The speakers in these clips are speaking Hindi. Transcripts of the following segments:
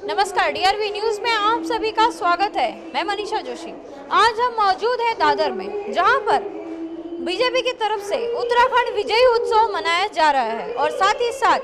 नमस्कार, डीआरवी न्यूज में आप सभी का स्वागत है। मैं मनीषा जोशी। आज हम मौजूद हैं दादर में, जहां पर बीजेपी की तरफ से उत्तराखंड विजयी उत्सव मनाया जा रहा है और साथ ही साथ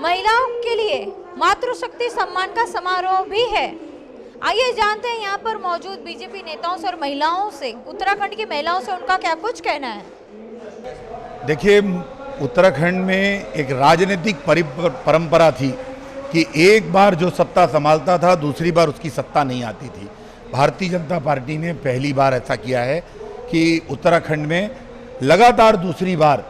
महिलाओं के लिए मातृशक्ति सम्मान का समारोह भी है। आइए जानते हैं यहाँ पर मौजूद बीजेपी नेताओं से और महिलाओं से, उत्तराखंड की महिलाओं से उनका क्या कुछ कहना है। देखिए, उत्तराखंड में एक राजनीतिक परंपरा थी कि एक बार जो सत्ता संभालता था दूसरी बार उसकी सत्ता नहीं आती थी। भारतीय जनता पार्टी ने पहली बार ऐसा किया है कि उत्तराखंड में लगातार दूसरी बार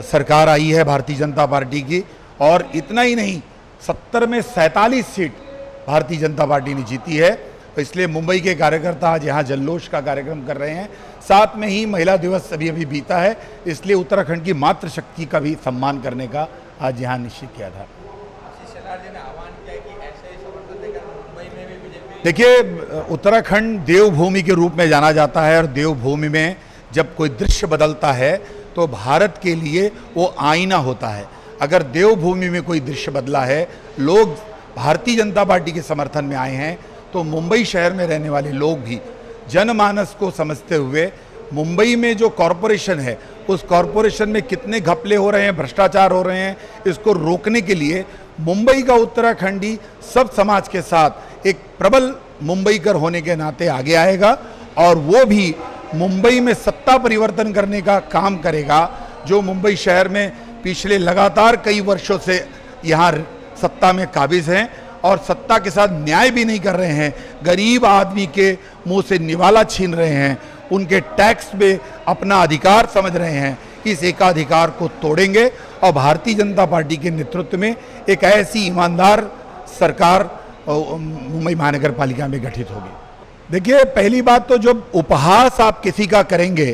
सरकार आई है भारतीय जनता पार्टी की, और इतना ही नहीं, 70 में 47 सीट भारतीय जनता पार्टी ने जीती है। तो इसलिए मुंबई के कार्यकर्ता आज यहाँ जल्लोष का कार्यक्रम कर रहे हैं। साथ में ही महिला दिवस अभी बीता है, इसलिए उत्तराखंड की मातृशक्ति का भी सम्मान करने का आज यहाँ निश्चित किया था। देखिए, उत्तराखंड देवभूमि के रूप में जाना जाता है और देवभूमि में जब कोई दृश्य बदलता है तो भारत के लिए वो आईना होता है। अगर देवभूमि में कोई दृश्य बदला है, लोग भारतीय जनता पार्टी के समर्थन में आए हैं, तो मुंबई शहर में रहने वाले लोग भी जनमानस को समझते हुए मुंबई में जो कॉरपोरेशन है उस कॉरपोरेशन में कितने घपले हो रहे हैं, भ्रष्टाचार हो रहे हैं, इसको रोकने के लिए मुंबई का उत्तराखंडी सब समाज के साथ एक प्रबल मुंबईकर होने के नाते आगे आएगा और वो भी मुंबई में सत्ता परिवर्तन करने का काम करेगा। जो मुंबई शहर में पिछले लगातार कई वर्षों से यहाँ सत्ता में काबिज हैं और सत्ता के साथ न्याय भी नहीं कर रहे हैं, गरीब आदमी के मुंह से निवाला छीन रहे हैं, उनके टैक्स में अपना अधिकार समझ रहे हैं, इस एकाधिकार को तोड़ेंगे और भारतीय जनता पार्टी के नेतृत्व में एक ऐसी ईमानदार सरकार मुंबई महानगर पालिका में गठित होगी। देखिए, पहली बात तो जब उपहास आप किसी का करेंगे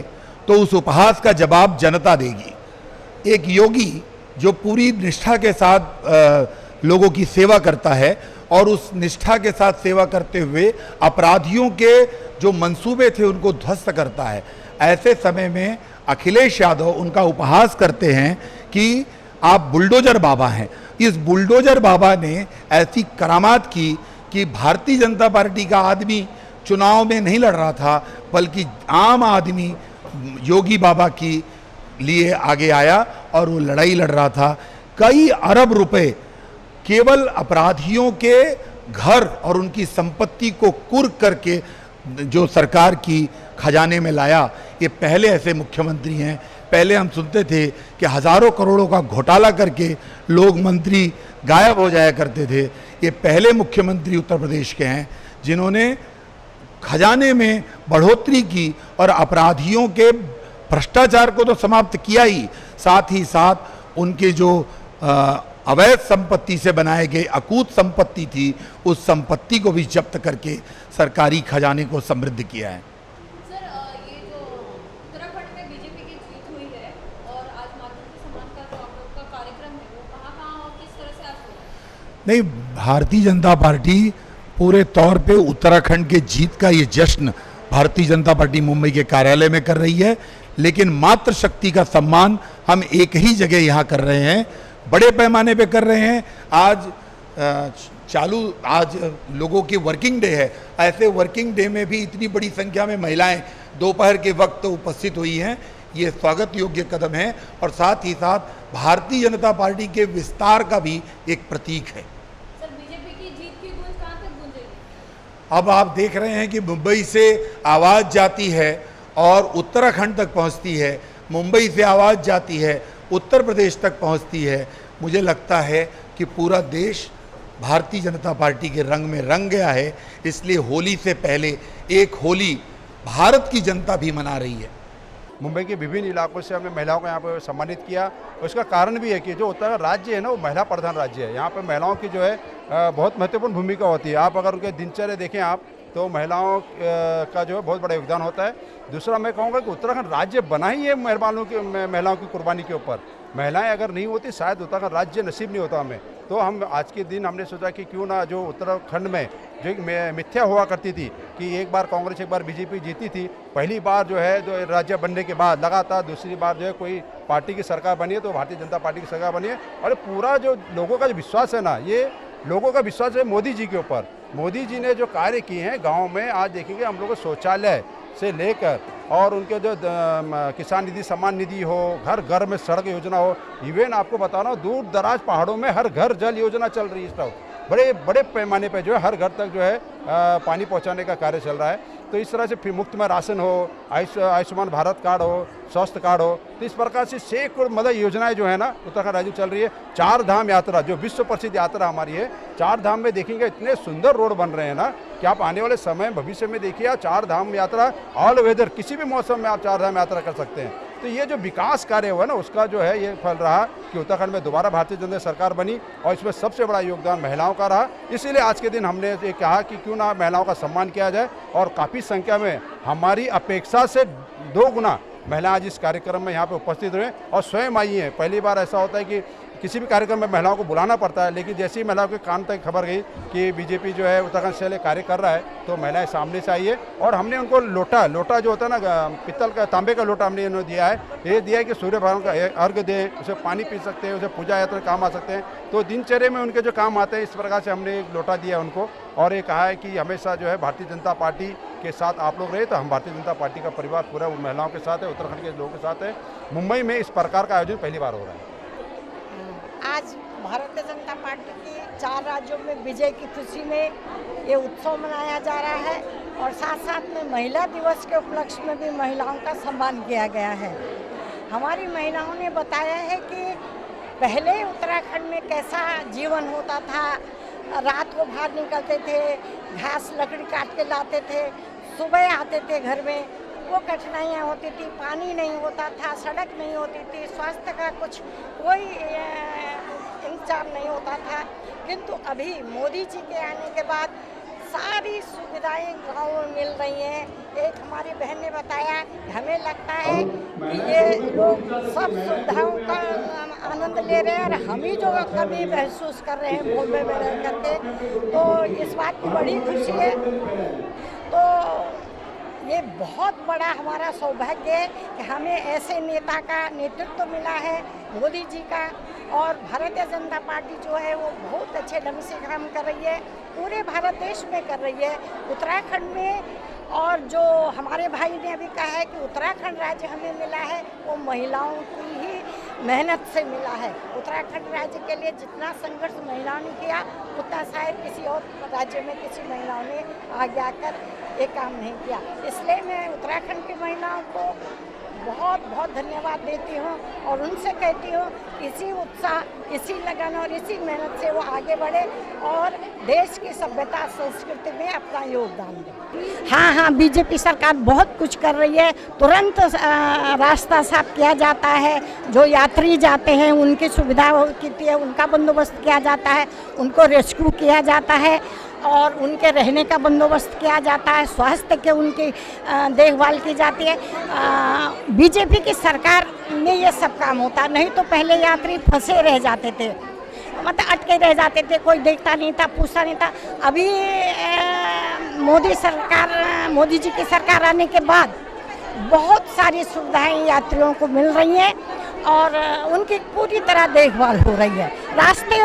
तो उस उपहास का जवाब जनता देगी। एक योगी जो पूरी निष्ठा के साथ लोगों की सेवा करता है और उस निष्ठा के साथ सेवा करते हुए अपराधियों के जो मंसूबे थे उनको ध्वस्त करता है, ऐसे समय में अखिलेश यादव उनका उपहास करते हैं कि आप बुलडोजर बाबा हैं। इस बुलडोजर बाबा ने ऐसी करामात की कि भारतीय जनता पार्टी का आदमी चुनाव में नहीं लड़ रहा था, बल्कि आम आदमी योगी बाबा की लिए आगे आया और वो लड़ाई लड़ रहा था। कई अरब रुपए केवल अपराधियों के घर और उनकी संपत्ति को कुर्क करके जो सरकार की खजाने में लाया, ये पहले ऐसे मुख्यमंत्री हैं। पहले हम सुनते थे कि हज़ारों करोड़ों का घोटाला करके लोग मंत्री गायब हो जाया करते थे। ये पहले मुख्यमंत्री उत्तर प्रदेश के हैं जिन्होंने खजाने में बढ़ोतरी की और अपराधियों के भ्रष्टाचार को तो समाप्त किया ही, साथ ही साथ उनके जो अवैध संपत्ति से बनाए गए अकूत संपत्ति थी, उस संपत्ति को भी जब्त करके सरकारी खजाने को समृद्ध किया है। सर, ये जो उत्तराखंड में बीजेपी की जीत हुई है और आज मातृशक्ति सम्मान का जो आप लोग का कार्यक्रम है वो कहाँ और किस तरह से आज हुआ? नहीं, भारतीय जनता पार्टी पूरे तौर पे उत्तराखंड के जीत का ये जश्न भारतीय जनता पार्टी मुंबई के कार्यालय में कर रही है, लेकिन मातृशक्ति का सम्मान हम एक ही जगह यहाँ कर रहे हैं, बड़े पैमाने पे कर रहे हैं। आज लोगों की वर्किंग डे है, ऐसे वर्किंग डे में भी इतनी बड़ी संख्या में महिलाएं दोपहर के वक्त उपस्थित हुई हैं, ये स्वागत योग्य कदम है और साथ ही साथ भारतीय जनता पार्टी के विस्तार का भी एक प्रतीक है। सर, बीजेपी की जीत की गूंज कहाँ तक गूंजेगी? अब आप देख रहे हैं कि मुंबई से आवाज़ जाती है और उत्तराखंड तक पहुंचती है, मुंबई से आवाज़ जाती है उत्तर प्रदेश तक पहुंचती है। मुझे लगता है कि पूरा देश भारतीय जनता पार्टी के रंग में रंग गया है, इसलिए होली से पहले एक होली भारत की जनता भी मना रही है। मुंबई के विभिन्न इलाकों से हमने महिलाओं को यहाँ पर सम्मानित किया। उसका कारण भी है कि जो उत्तराखंड राज्य है ना, वो महिला प्रधान राज्य है। यहाँ पर महिलाओं की जो है बहुत महत्वपूर्ण भूमिका होती है। आप अगर उनके दिनचर्या देखें आप, तो महिलाओं का जो है बहुत बड़ा योगदान होता है। दूसरा मैं कहूँगा कि उत्तराखंड राज्य बना ही है महिलाओं की कुर्बानी के ऊपर। महिलाएं अगर नहीं होती शायद उत्तराखंड राज्य नसीब नहीं होता हमें। तो हम आज के दिन हमने सोचा कि क्यों ना जो उत्तराखंड में जो एक मिथ्या हुआ करती थी कि एक बार कांग्रेस एक बार बीजेपी जीती थी, पहली बार जो है जो राज्य बनने के बाद लगातार दूसरी बार जो है कोई पार्टी की सरकार बनी है तो भारतीय जनता पार्टी की सरकार बनी है। और पूरा जो लोगों का जो विश्वास है ना, ये लोगों का विश्वास है मोदी जी के ऊपर। मोदी जी ने जो कार्य किए हैं गाँव में, आज देखेंगे हम लोग को शौचालय से लेकर और उनके जो किसान निधि, सम्मान निधि हो, घर घर में सड़क योजना हो, इवन आपको बता रहा हूँ दूर दराज पहाड़ों में हर घर जल योजना चल रही है इस वक्त। बड़े बड़े पैमाने पे जो है हर घर तक जो है पानी पहुंचाने का कार्य चल रहा है। तो इस तरह से फिर मुफ्त में राशन हो, आयुष्मान भारत कार्ड हो, स्वास्थ्य कार्ड हो, तो इस प्रकार से सैकड़ों मतलब योजनाएं जो है ना उत्तराखंड राज्य में चल रही है। 4 धाम यात्रा जो विश्व प्रसिद्ध यात्रा हमारी है, 4 धाम में देखेंगे इतने सुंदर रोड बन रहे हैं ना कि आप आने वाले समय भविष्य में देखिए आप 4 धाम यात्रा ऑल वेदर किसी भी मौसम में आप 4 धाम यात्रा कर सकते हैं। तो ये जो विकास कार्य हुआ ना उसका जो है ये फल रहा कि उत्तराखंड में दोबारा भारतीय जनता सरकार बनी और इसमें सबसे बड़ा योगदान महिलाओं का रहा। इसीलिए आज के दिन हमने ये कहा कि क्यों ना महिलाओं का सम्मान किया जाए और काफ़ी संख्या में हमारी अपेक्षा से 2 गुना महिला आज इस कार्यक्रम में यहाँ पे उपस्थित हुए और स्वयं आई हैं। पहली बार ऐसा होता है कि किसी भी कार्यक्रम में महिलाओं को बुलाना पड़ता है, लेकिन जैसे ही महिलाओं के कान तक खबर गई कि बीजेपी जो है उत्तराखंड से कार्य कर रहा है तो महिलाएं सामने से आई है और हमने उनको लोटा जो होता है ना पित्तल का, तांबे का लोटा हमने इन्होंने दिया है। ये दिया है कि सूर्य भगवान का अर्घ्य दें, उसे पानी पी सकते हैं, उसे पूजा यात्रा काम आ सकते हैं। तो दिनचर्या में उनके जो काम आते हैं इस प्रकार से हमने एक लोटा दिया उनको और ये कहा है कि हमेशा जो है भारतीय जनता पार्टी के साथ आप लोग रहे। तो हम भारतीय जनता पार्टी का परिवार पूरा महिलाओं के साथ है, उत्तराखंड के लोगों के साथ है। मुंबई में इस प्रकार का आयोजन पहली बार हो रहा है। आज भारतीय जनता पार्टी की 4 राज्यों में विजय की खुशी में ये उत्सव मनाया जा रहा है और साथ साथ में महिला दिवस के उपलक्ष्य में भी महिलाओं का सम्मान किया गया है। हमारी महिलाओं ने बताया है कि पहले उत्तराखंड में कैसा जीवन होता था। रात को बाहर निकलते थे, घास लकड़ी काट के लाते थे, सुबह आते थे घर में, वो कठिनाइयाँ होती थी, पानी नहीं होता था, सड़क नहीं होती थी, स्वास्थ्य का कुछ कोई इंतजाम नहीं होता था। किंतु अभी मोदी जी के आने के बाद सारी सुविधाएं गाँव में मिल रही हैं। एक हमारी बहन ने बताया हमें लगता है कि ये लोग सब सुविधाओं का आनंद ले रहे हैं और हम ही जो कमी महसूस कर रहे हैं बॉम्बे में रह करके, तो इस बात की बड़ी खुशी है। तो ये बहुत बड़ा हमारा सौभाग्य है कि हमें ऐसे नेता का नेतृत्व मिला है, मोदी जी का। और भारतीय जनता पार्टी जो है वो बहुत अच्छे ढंग से काम कर रही है, पूरे भारत देश में कर रही है, उत्तराखंड में। और जो हमारे भाई ने अभी कहा है कि उत्तराखंड राज्य हमें मिला है वो महिलाओं की ही मेहनत से मिला है। उत्तराखंड राज्य के लिए जितना संघर्ष महिलाओं ने किया उतना शायद किसी और राज्य में किसी महिलाओं ने आगे आकर ये काम नहीं किया। इसलिए मैं उत्तराखंड की महिलाओं को बहुत बहुत धन्यवाद देती हूँ और उनसे कहती हूँ इसी उत्साह, इसी लगन और इसी मेहनत से वो आगे बढ़े और देश की सभ्यता संस्कृति में अपना योगदान दें। हाँ, बीजेपी सरकार बहुत कुछ कर रही है। तुरंत रास्ता साफ किया जाता है, जो यात्री जाते हैं उनकी सुविधा होती है, उनका बंदोबस्त किया जाता है, उनको रेस्क्यू किया जाता है और उनके रहने का बंदोबस्त किया जाता है, स्वास्थ्य के उनकी देखभाल की जाती है। बीजेपी की सरकार में ये सब काम होता, नहीं तो पहले यात्री फंसे रह जाते थे, मतलब अटके रह जाते थे, कोई देखता नहीं था, पूछता नहीं था। अभी मोदी जी की सरकार आने के बाद बहुत सारी सुविधाएं यात्रियों को मिल रही हैं और उनकी पूरी तरह देखभाल हो रही है। रास्ते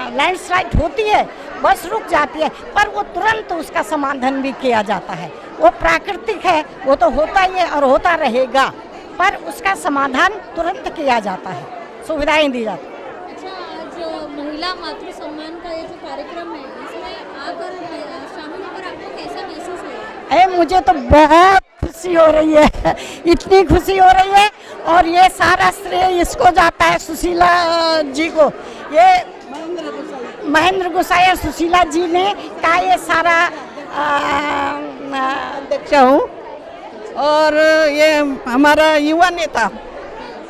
लैंडस्लाइड होती है, बस रुक जाती है, पर वो तुरंत उसका समाधान भी किया जाता है। वो प्राकृतिक है, वो तो होता ही है और होता रहेगा, पर उसका समाधान तुरंत किया जाता है, सुविधाएं दी जाती हैं। अच्छा, आज महिला मातृ सम्मान का ये जो कार्यक्रम है इसमें आकर शामिल होकर आपको कैसा महसूस हो रहा है? मुझे तो बहुत खुशी हो रही है, इतनी खुशी हो रही है और ये सारा श्रेय इसको जाता है, सुशीला जी को। ये महेंद्र गोसाई और सुशीला जी ने का ये सारा अध्यक्ष हूँ और ये हमारा युवा नेता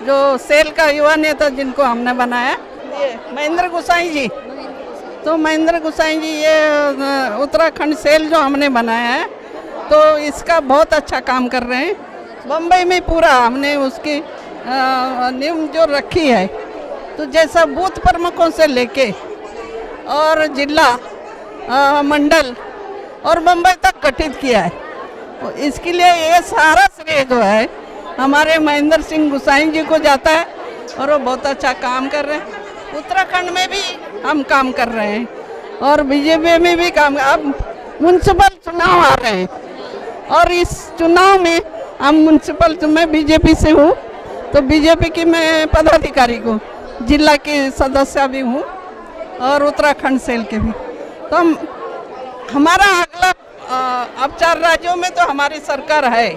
जो सेल का युवा नेता जिनको हमने बनाया ये महेंद्र गोसाई जी। तो महेंद्र गोसाई जी ये उत्तराखंड सेल जो हमने बनाया है तो इसका बहुत अच्छा काम कर रहे हैं। बम्बई में पूरा हमने उसकी नींव जो रखी है, तो जैसा बूथ प्रमुखों से लेके और जिला मंडल और मुंबई तक गठित किया है। तो इसके लिए ये सारा श्रेय जो है हमारे महेंद्र सिंह गोसाई जी को जाता है और वो बहुत अच्छा काम कर रहे हैं। उत्तराखंड में भी हम काम कर रहे हैं और बीजेपी में भी काम। अब म्यूनसिपल चुनाव आ रहे हैं और इस चुनाव में हम म्यूनसिपल मैं बीजेपी से हूँ, तो बीजेपी की मैं पदाधिकारी को जिला की सदस्य भी हूँ और उत्तराखंड सेल के भी। तो हमारा अगला अब 4 राज्यों में तो हमारी सरकार है,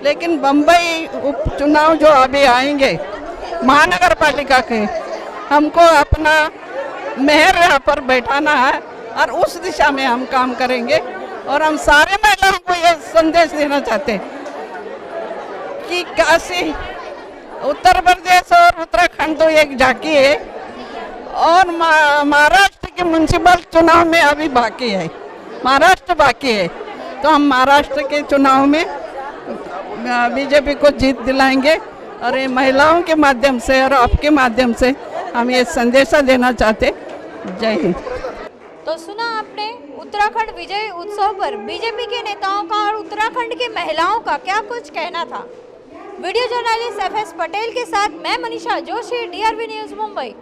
लेकिन बम्बई उपचुनाव जो अभी आएंगे महानगर पालिका के, हमको अपना मेहर यहाँ पर बैठाना है और उस दिशा में हम काम करेंगे। और हम सारे महिलाओं को ये संदेश देना चाहते हैं कि काशी उत्तर प्रदेश और उत्तराखंड तो एक झांकी है और महाराष्ट्र के म्यूनसिपल चुनाव में अभी बाकी है, महाराष्ट्र बाकी है। तो हम महाराष्ट्र के चुनाव में बीजेपी को जीत दिलाएंगे और ये महिलाओं के माध्यम से और आपके माध्यम से हम ये संदेशा देना चाहते। जय हिंद। तो सुना आपने उत्तराखंड विजय उत्सव पर बीजेपी के नेताओं का और उत्तराखंड की महिलाओं का क्या कुछ कहना था। वीडियो जर्नलिस्ट FS पटेल के साथ मैं मनीषा जोशी, DRV न्यूज़ मुंबई।